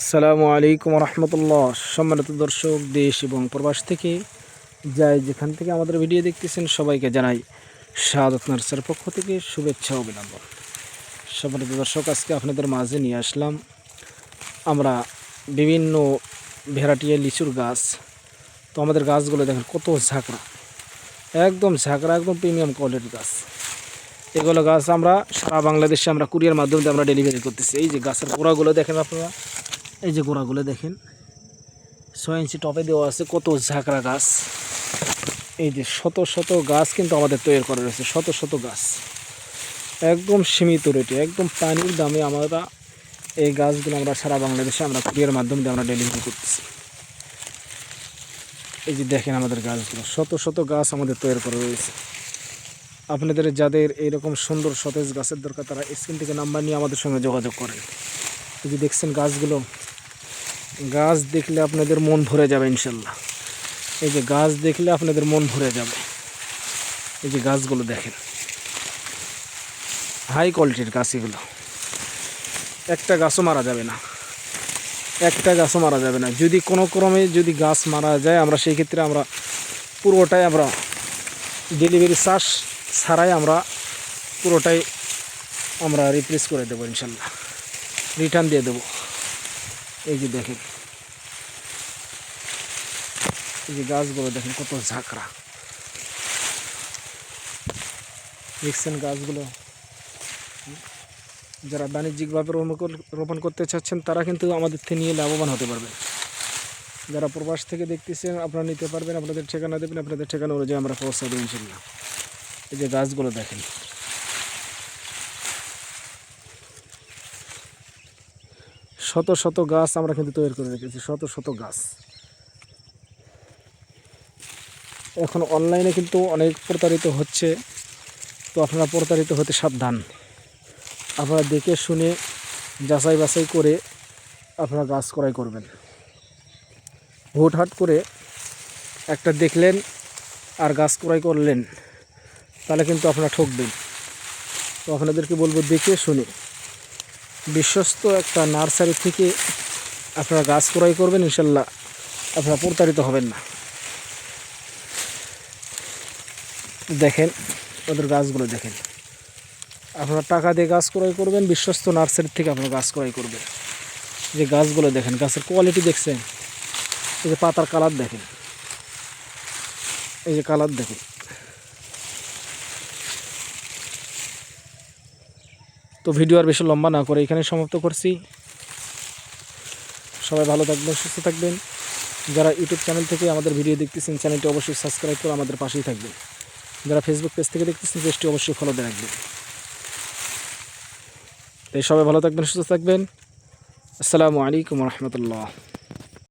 আসসালামু আলাইকুম রহমতুল্লাহ। সম্মানিত দর্শক, দেশ এবং প্রবাস থেকে যাই যেখান থেকে আমাদের ভিডিও দেখতেছেন সবাইকে জানাই শাহাদাত নার্সারির পক্ষ থেকে শুভেচ্ছা ও অভিনন্দন। সম্মানিত দর্শক, আজকে আপনাদের মাঝে নিয়ে আসলাম আমরা বিভিন্ন ভ্যারাইটির লিচুর গাছ। তো আমাদের গাছগুলো দেখেন কত ঝাঁকড়া, একদম ঝাঁকড়া, একদম প্রিমিয়াম কোয়ালিটির গাছ। এগুলো গাছ আমরা সারা বাংলাদেশে আমরা কুরিয়ার মাধ্যমে আমরা ডেলিভারি করতেছি। এই যে গাছের গোড়াগুলো দেখেন আপনারা, এই যে গোড়াগুলো দেখেন 6 ইঞ্চি টপে দেওয়া আছে, কত ঝাঁকড়া গাছ। এই যে শত শত গাছ কিন্তু আমাদের তৈরি করা রয়েছে, শত শত গাছ একদম সীমিত রেটে, একদম পানির দামে আমরা এই গাছগুলো আমরা সারা বাংলাদেশে আমরা কুরিয়ার মাধ্যমে আমরা ডেলিভারি করতেছি। এই যে দেখেন আমাদের গাছগুলো, শত শত গাছ আমাদের তৈরি করা রয়েছে। আপনাদের যাদের এইরকম সুন্দর সতেজ গাছের দরকার তারা স্ক্রিন থেকে নাম্বার নিয়ে আমাদের সঙ্গে যোগাযোগ করেন। এই যে দেখছেন গাছগুলো, গাছ দেখলে আপনাদের মন ভরে যাবে ইনশাল্লাহ। এই যে গাছ দেখলে আপনাদের মন ভরে যাবে। এই যে গাছগুলো দেখেন, হাই কোয়ালিটির গাছ এগুলো। একটা গাছও মারা যাবে না, একটা গাছও মারা যাবে না। যদি কোনো ক্রমে যদি গাছ মারা যায়, আমরা সেই ক্ষেত্রে আমরা পুরোটাই আমরা ডেলিভারি চার্জ ছাড়াই আমরা পুরোটাই আমরা রিপ্লেস করে দেবো ইনশাল্লাহ, রিটার্ন দিয়ে দেবো। এই যে দেখেন, এই যে গাছগুলো দেখেন কত ঝাঁকড়া, দেখছেন গাছগুলো। যারা বাণিজ্যিকভাবে রোপণ করতে চাচ্ছেন তারা কিন্তু আমাদের থেকে নিয়ে লাভবান হতে পারবেন। যারা প্রবাস থেকে দেখতেছেন আপনারা নিতে পারবেন, আপনাদের ঠিকানা দেবেন, আপনাদের ঠিকানা অনুযায়ী আমরা পৌঁছে দেবো ইনশাল্লাহ। এই যে গাছগুলো দেখেন, শত শত গাছ আমরা কিন্তু তৈরি করে রেখেছি, শত শত গাছ। এখন অনলাইনে কিন্তু অনেক প্রতারিত হচ্ছে, তো আপনারা প্রতারিত হতে সাবধান। আপনারা দেখে শুনে যাচাই বাছাই করে আপনারা গাছ ক্রয় করবেন। হুটহাট করে একটা দেখলেন আর গাছ ক্রয় করলেন, তাহলে কিন্তু আপনারা ঠকবেন। তো আপনাদেরকে বলবো দেখে শুনে বিশ্বস্ত একটা নার্সারি থেকে আপনারা গাছ ক্রয় করবেন, ইনশাল্লাহ আপনারা প্রতারিত হবেন না। দেখেন ওদের গাছগুলো দেখেন, আপনারা টাকা দিয়ে গাছ ক্রয় করবেন, বিশ্বস্ত নার্সারি থেকে আপনারা গাছ ক্রয় করবেন। যে গাছগুলো দেখেন, গাছের কোয়ালিটি দেখছেন, এই যে পাতার কালার দেখেন, এই যে কালার দেখেন। তো ভিডিও আর বেশি লম্বা না করে এখানে সমাপ্ত করছি। সবাই ভালো থাকবেন, সুস্থ থাকবেন। যারা ইউটিউব চ্যানেল থেকে আমাদের ভিডিও দেখতেছেন চ্যানেলটি অবশ্যই সাবস্ক্রাইব করে আমাদের পাশেই থাকবেন। যারা ফেসবুক পেজ থেকে দেখতেছেন পেজটি অবশ্যই ফলো দিয়ে রাখবেন। তাই সবাই ভালো থাকবেন, সুস্থ থাকবেন। আসসালামু আলাইকুম রহমতুল্লাহ।